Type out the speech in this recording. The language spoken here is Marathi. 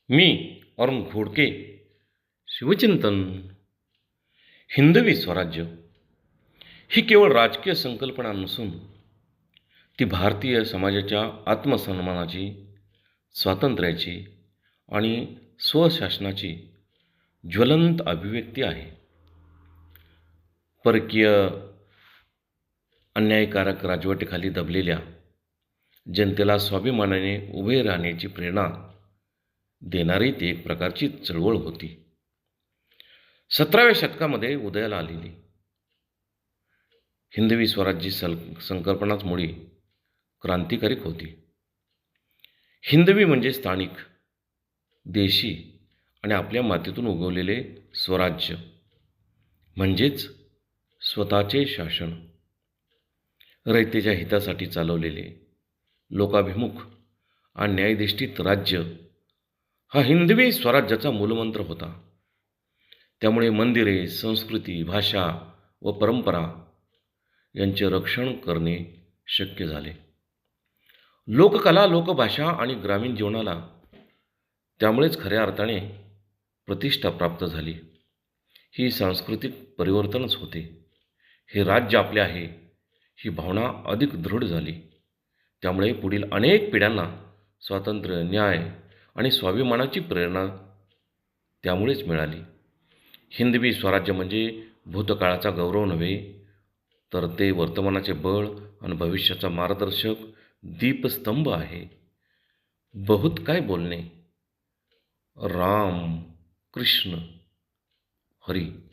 मी अरुण खोडके. शिवचिंतन. हिंदवी स्वराज्य ही केवळ राजकीय संकल्पना नसून ती भारतीय समाजाच्या आत्मसन्मानाची, स्वातंत्र्याची आणि स्वशासनाची ज्वलंत अभिव्यक्ती आहे. परकीय अन्यायकारक राजवटीखाली दबलेल्या जनतेला स्वाभिमानाने उभे राहण्याची प्रेरणा देणारी ती एक प्रकारची चळवळ होती. 17व्या शतकामध्ये उदयाला आलेली हिंदवी स्वराज्य संकल्पनाच मुळी क्रांतिकारक होती. हिंदवी म्हणजे स्थानिक, देशी आणि आपल्या मातीतून उगवलेले स्वराज्य, म्हणजेच स्वतःचे शासन. रयतेच्या हितासाठी चालवलेले लोकाभिमुख आणि न्यायधिष्ठित राज्य हा हिंदवी स्वराज्याचा मूलमंत्र होता. त्यामुळे मंदिरे, संस्कृती, भाषा व परंपरा यांचे रक्षण करणे शक्य झाले. लोककला, लोकभाषा आणि ग्रामीण जीवनाला त्यामुळेच खऱ्या अर्थाने प्रतिष्ठा प्राप्त झाली. ही सांस्कृतिक परिवर्तनच होते. हे राज्य आपले आहे ही भावना अधिक दृढ झाली. त्यामुळे पुढील अनेक पिढ्यांना स्वातंत्र्य, न्याय आणि स्वाभिमानाची प्रेरणा त्यामुळेच मिळाली. हिंदवी स्वराज्य म्हणजे भूतकाळाचा गौरव नव्हे, तर ते वर्तमानाचे बळ आणि भविष्याचा मार्गदर्शक दीपस्तंभ आहे. बहुत काय बोलणे. राम, कृष्ण, हरी.